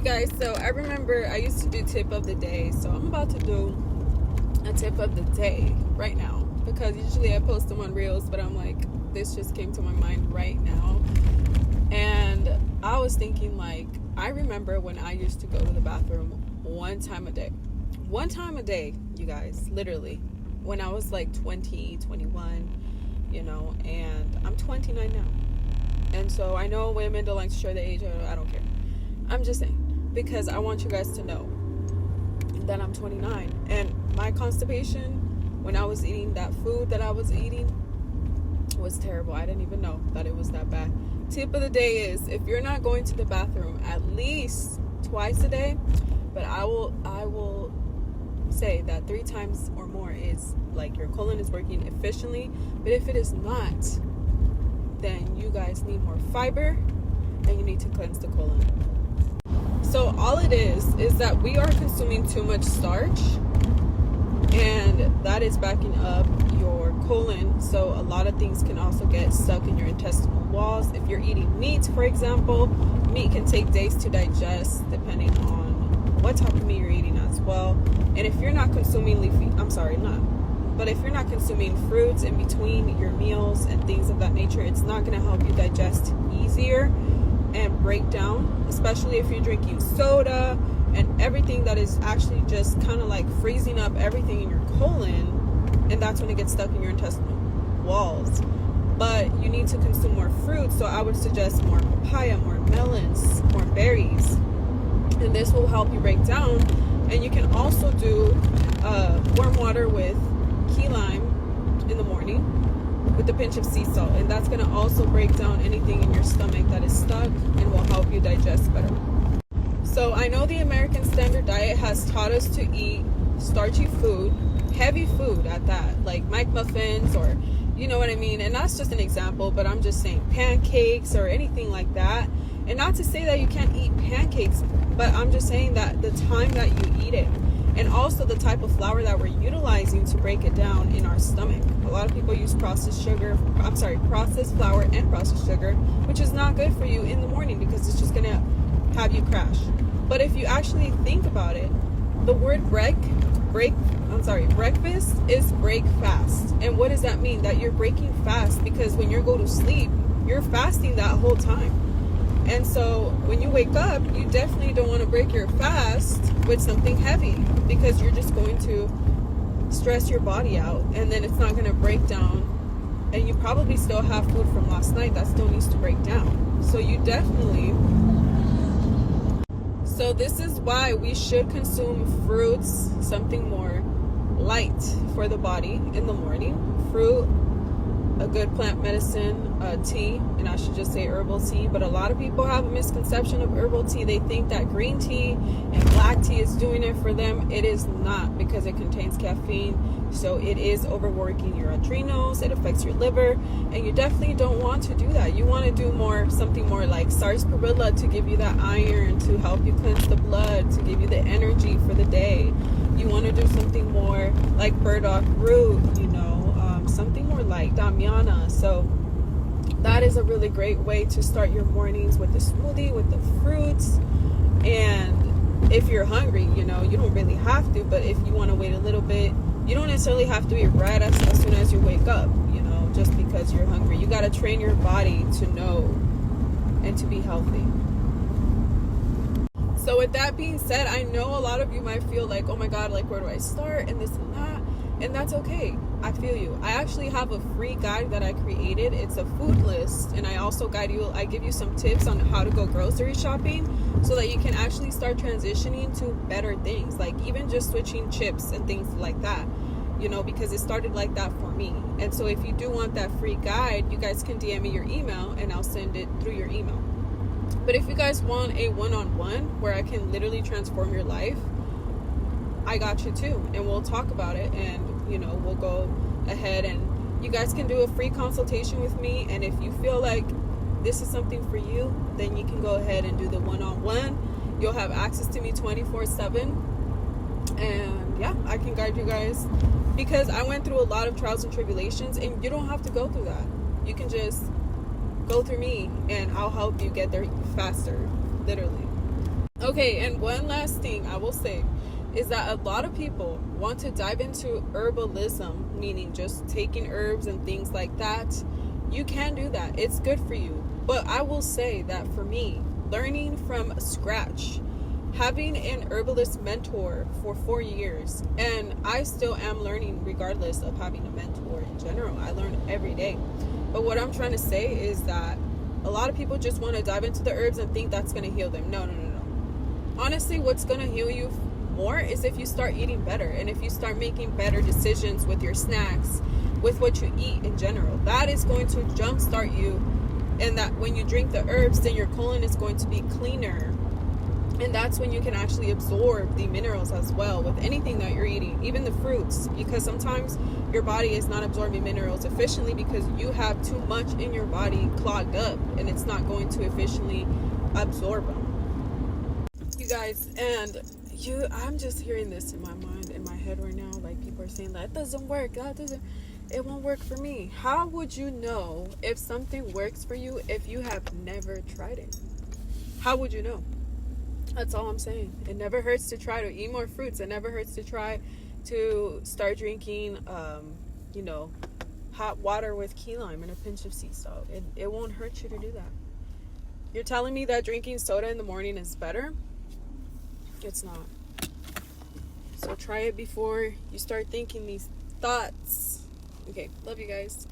You guys, so I remember I used to do tip of the day, so I'm about to do a tip of the day right now, because usually I post them on Reels, but I'm like, this just came to my mind right now. And I was thinking, like, I remember when I used to go to the bathroom one time a day, you guys, literally, when I was like 20, 21, you know, and I'm 29 now. And so I know women don't like to share their age. I don't care. I'm just saying, because I want you guys to know that I'm 29. And my constipation, when I was eating that food that I was eating, was terrible. I didn't even know that it was that bad. Tip of the day is, if you're not going to the bathroom at least twice a day, but I will say that 3 times or more is like your colon is working efficiently. But if it is not, then you guys need more fiber and you need to cleanse the colon. So all it is that we are consuming too much starch, and that is backing up your colon. So a lot of things can also get stuck in your intestinal walls. If you're eating meat, for example, meat can take days to digest depending on what type of meat you're eating as well. And if you're not consuming if you're not consuming fruits in between your meals and things of that nature, it's not going to help you digest easier and break down, especially if you're drinking soda and everything that is actually just kind of like freezing up everything in your colon, and that's when it gets stuck in your intestinal walls. But you need to consume more fruit, so I would suggest more papaya, more melons, more berries, and this will help you break down. And you can also do warm water with key lime in the morning with a pinch of sea salt, and that's going to also break down anything in your stomach that is stuck and will help you digest better. So I know the American Standard Diet has taught us to eat starchy food, heavy food at that, like Mike muffins, or you know what I mean. And that's just an example, but I'm just saying pancakes or anything like that. And not to say that you can't eat pancakes, but I'm just saying that the time that you eat it, and also the type of flour that we're utilizing to break it down in our stomach. A lot of people use processed flour and processed sugar, which is not good for you in the morning because it's just gonna have you crash. But if you actually think about it, the word breakfast is break fast. And what does that mean? That you're breaking fast, because when you go to sleep, you're fasting that whole time. And so when you wake up, you definitely don't want to break your fast with something heavy, because you're just going to stress your body out, and then it's not going to break down, and you probably still have food from last night that still needs to break down. So this is why we should consume fruits, something more light for the body in the morning. Fruit, a good plant medicine, tea, and I should just say herbal tea. But a lot of people have a misconception of herbal tea. They think that green tea and black tea is doing it for them. It is not, because it contains caffeine, so it is overworking your adrenals. It affects your liver, and you definitely don't want to do that. You want to do something more like sarsaparilla to give you that iron, to help you cleanse the blood, to give you the energy for the day. You want to do something more like burdock root, something more like damiana. So that is a really great way to start your mornings, with the smoothie, with the fruits. And if you're hungry, you don't really have to, but if you want to wait a little bit, you don't necessarily have to eat right as soon as you wake up, just because you're hungry. You got to train your body to know and to be healthy. So with that being said, I know a lot of you might feel like, oh my God, like, where do I start, and this and that, and that's okay. I feel you. I actually have a free guide that I created. It's a food list, and I also I give you some tips on how to go grocery shopping, so that you can actually start transitioning to better things, like even just switching chips and things like that, because it started like that for me. And so if you do want that free guide, you guys can DM me your email and I'll send it through your email. But if you guys want a one-on-one where I can literally transform your life, I got you too, and we'll talk about it, and we'll go ahead and you guys can do a free consultation with me. And if you feel like this is something for you, then you can go ahead and do the one-on-one. You'll have access to me 24/7, and yeah, I can guide you guys, because I went through a lot of trials and tribulations, and you don't have to go through that. You can just go through me, and I'll help you get there faster, literally. Okay, and one last thing I will say is that a lot of people want to dive into herbalism, meaning just taking herbs and things like that. You can do that. It's good for you. But I will say that for me, learning from scratch, having an herbalist mentor for 4 years, and I still am learning regardless of having a mentor in general. I learn every day. But what I'm trying to say is that a lot of people just want to dive into the herbs and think that's going to heal them. No, no, no, no. Honestly, what's going to heal you more is if you start eating better, and if you start making better decisions with your snacks, with what you eat in general. That is going to jumpstart you, and that when you drink the herbs, then your colon is going to be cleaner, and that's when you can actually absorb the minerals as well with anything that you're eating, even the fruits, because sometimes your body is not absorbing minerals efficiently because you have too much in your body clogged up, and it's not going to efficiently absorb them. You guys, and I'm just hearing this in my mind, in my head right now, like people are saying that doesn't work, it won't work for me. How would you know if something works for you if you have never tried it? How would you know? That's all I'm saying. It never hurts to try to eat more fruits. It never hurts to try to start drinking hot water with key lime and a pinch of sea salt. It won't hurt you to do that. You're telling me that drinking soda in the morning is better? It's not. So try it before you start thinking these thoughts. Okay, love you guys.